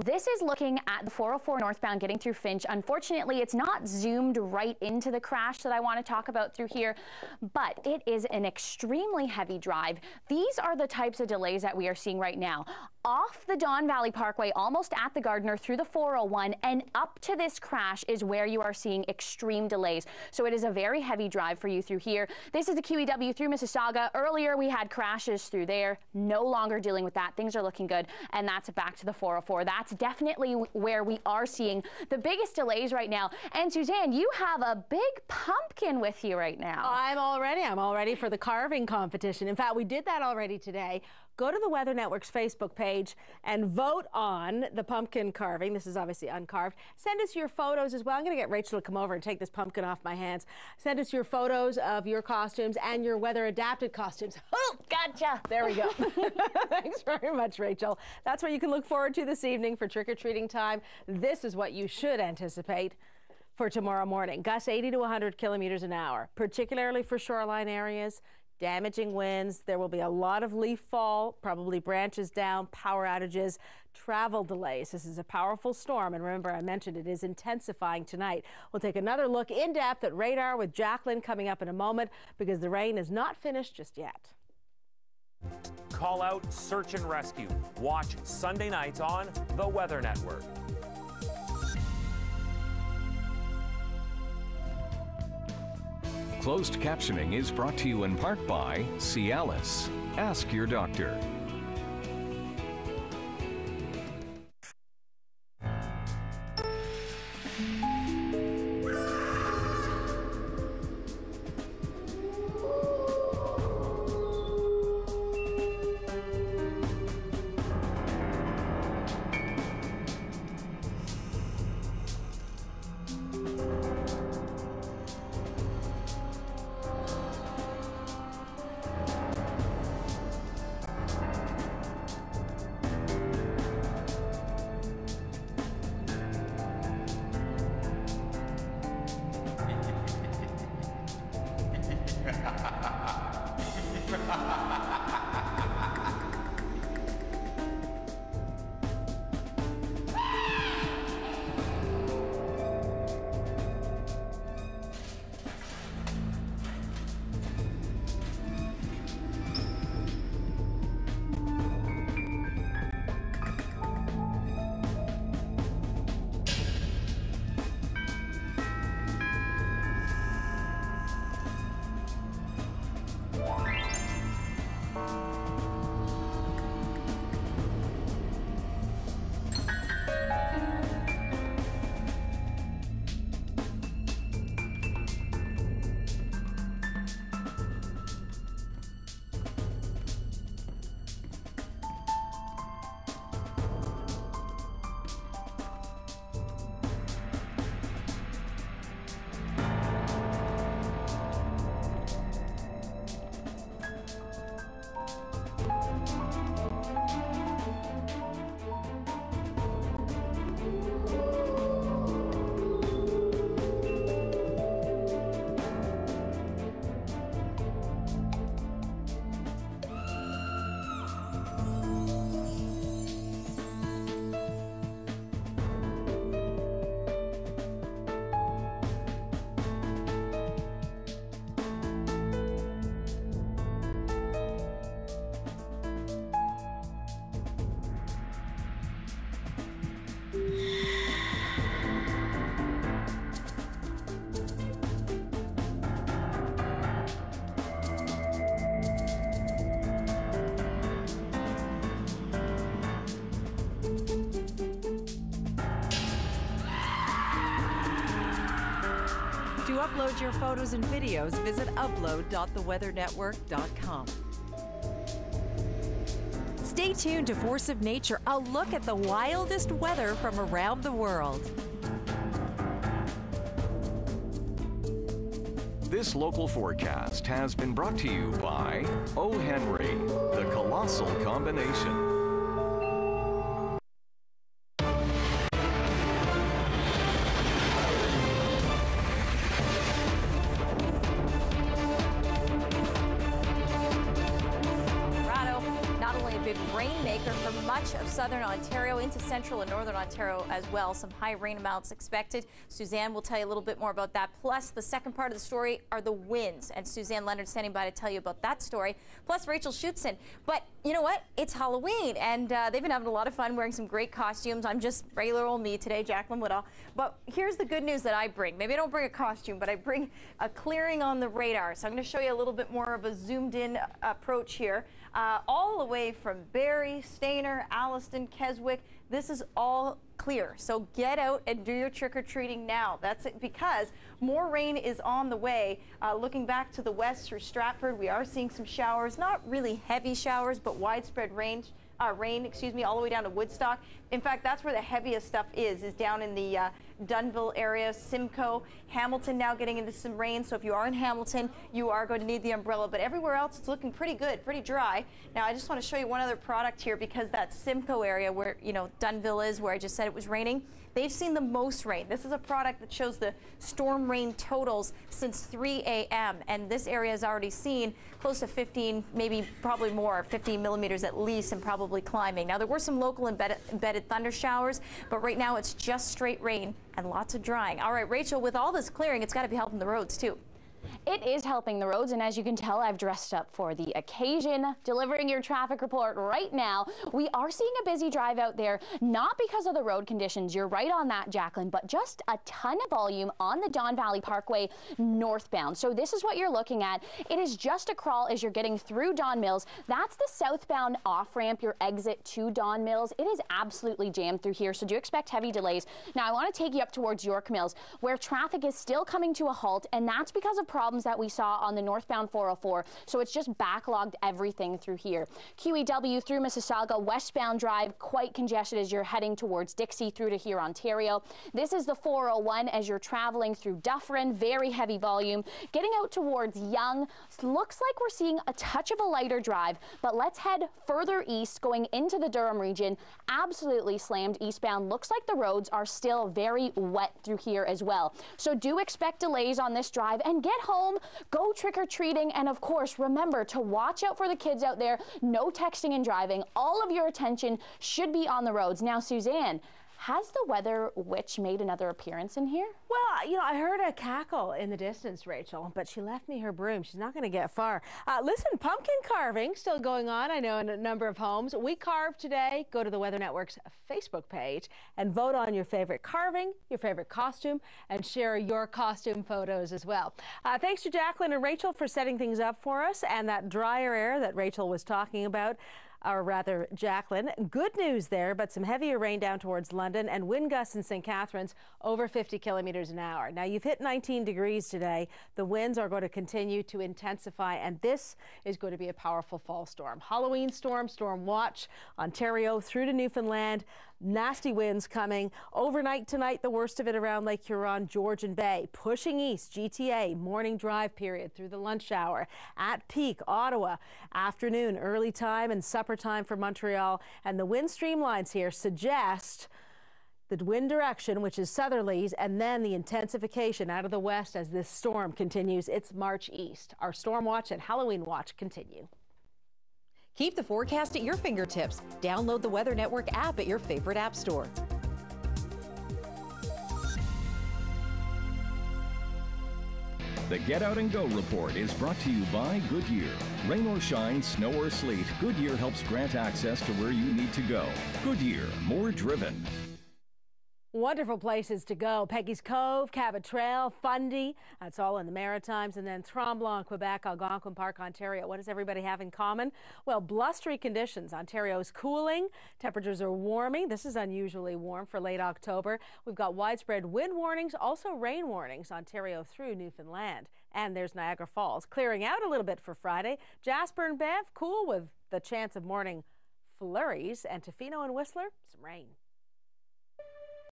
This is looking at the 404 northbound getting through Finch. Unfortunately, it's not zoomed right into the crash that I want to talk about through here, but it is an extremely heavy drive. These are the types of delays that we are seeing right now. Off the Don Valley Parkway, almost at the Gardiner, through the 401 and up to this crash is where you are seeing extreme delays. So it is a very heavy drive for you through here. This is the QEW through Mississauga. Earlier we had crashes through there. No longer dealing with that. Things are looking good. And that's back to the 404. That's definitely where we are seeing the biggest delays right now. And Suzanne, you have a big pumpkin with you right now. I'm all ready for the carving competition. In fact, we did that already today. Go to the Weather Network's Facebook page and vote on the pumpkin carving. This is obviously uncarved. Send us your photos as well. I'm going to get Rachel to come over and take this pumpkin off my hands. Send us your photos of your costumes and your weather-adapted costumes. Oh, gotcha. There we go. Thanks very much, Rachel. That's what you can look forward to this evening for trick-or-treating time. This is what you should anticipate for tomorrow morning. Gusts 80 to 100 kilometers an hour, particularly for shoreline areas. Damaging winds. There will be a lot of leaf fall, probably branches down, power outages, travel delays. This is a powerful storm, and remember, I mentioned it is intensifying tonight. We'll take another look in depth at radar with Jacqueline coming up in a moment, because the rain is not finished just yet. Call out, search and rescue. Watch Sunday nights on the Weather Network. Closed captioning is brought to you in part by Cialis. Ask your doctor. To upload your photos and videos, visit upload.theweathernetwork.com. Stay tuned to Force of Nature, a look at the wildest weather from around the world. This local forecast has been brought to you by O. Henry, the Colossal Combination. Rainmaker for much much of southern Ontario into central and northern Ontario as well. Some high rain amounts expected. Suzanne will tell you a little bit more about that. Plus, the second part of the story are the winds. And Suzanne Leonard standing by to tell you about that story. Plus, Rachel Schutzen. But you know what? It's Halloween, and they've been having a lot of fun wearing some great costumes. I'm just regular old me today, Jacqueline Woodall. But here's the good news that I bring. Maybe I don't bring a costume, but I bring a clearing on the radar. So I'm going to show you a little bit more of a zoomed-in approach here. All the way from Barrie, Stayner, Alliston, Keswick. This is all clear. So get out and do your trick-or-treating now. That's it, because more rain is on the way. Looking back to the west through Stratford, we are seeing some showers, not really heavy showers, but widespread rain, all the way down to Woodstock. In fact, that's where the heaviest stuff is down in the Dunnville area, Simcoe. Hamilton now getting into some rain, so if you are in Hamilton, you are going to need the umbrella. But everywhere else, it's looking pretty good, pretty dry. Now, I just want to show you one other product here, because that Simcoe area where, you know, Dunnville is, where I just said it was raining, they've seen the most rain. This is a product that shows the storm rain totals since 3 a.m. And this area has already seen close to 15, maybe probably more, 15 millimeters at least, and probably climbing. Now, there were some local embedded thunder showers, but right now it's just straight rain and lots of drying. All right, Rachel, with all this clearing, it's got to be helping the roads too. It is helping the roads, and as you can tell, I've dressed up for the occasion, delivering your traffic report right now. We are seeing a busy drive out there, not because of the road conditions. You're right on that, Jacqueline, but just a ton of volume on the Don Valley Parkway northbound. So this is what you're looking at. It is just a crawl as you're getting through Don Mills. That's the southbound off-ramp, your exit to Don Mills. It is absolutely jammed through here, so do expect heavy delays. Now, I want to take you up towards York Mills, where traffic is still coming to a halt, and that's because of problems that we saw on the northbound 404. So it's just backlogged everything through here. QEW through Mississauga, westbound drive, quite congested as you're heading towards Dixie through to here, Ontario. This is the 401 as you're traveling through Dufferin, very heavy volume. Getting out towards Yonge, looks like we're seeing a touch of a lighter drive, but let's head further east, going into the Durham region. Absolutely slammed eastbound. Looks like the roads are still very wet through here as well. So do expect delays on this drive, and get home, go trick-or-treating, and of course, remember to watch out for the kids out there. No texting and driving. All of your attention should be on the roads. Now, Suzanne, has the weather witch made another appearance in here? Well, you know, I heard a cackle in the distance, Rachel, but she left me her broom. She's not going to get far. Listen, pumpkin carving still going on, I know, in a number of homes. We carved today. Go to the Weather Network's Facebook page and vote on your favorite carving, your favorite costume, and share your costume photos as well. Thanks to Jacqueline and Rachel for setting things up for us, and that drier air that Rachel was talking about. Or rather, Jacqueline, good news there, but some heavier rain down towards London and wind gusts in St. Catharines over 50 kilometers an hour. Now, you've hit 19 degrees today. The winds are going to continue to intensify, and this is going to be a powerful fall storm. Halloween storm, storm watch, Ontario through to Newfoundland. Nasty winds coming overnight tonight. The worst of it around Lake Huron, Georgian Bay, pushing east, GTA, morning drive period through the lunch hour. At peak, Ottawa, afternoon, early time and supper time for Montreal. And the wind streamlines here suggest the wind direction, which is southerlies, and then the intensification out of the west as this storm continues its march east. Our storm watch and Halloween watch continue. Keep the forecast at your fingertips. Download the Weather Network app at your favorite app store. The Get Out and Go report is brought to you by Goodyear. Rain or shine, snow or sleet, Goodyear helps grant access to where you need to go. Goodyear, more driven. Wonderful places to go. Peggy's Cove, Cabot Trail, Fundy. That's all in the Maritimes. And then Tremblant, Quebec, Algonquin Park, Ontario. What does everybody have in common? Well, blustery conditions. Ontario's cooling. Temperatures are warming. This is unusually warm for late October. We've got widespread wind warnings, also rain warnings. Ontario through Newfoundland. And there's Niagara Falls. Clearing out a little bit for Friday. Jasper and Banff, cool with the chance of morning flurries. And Tofino and Whistler, some rain.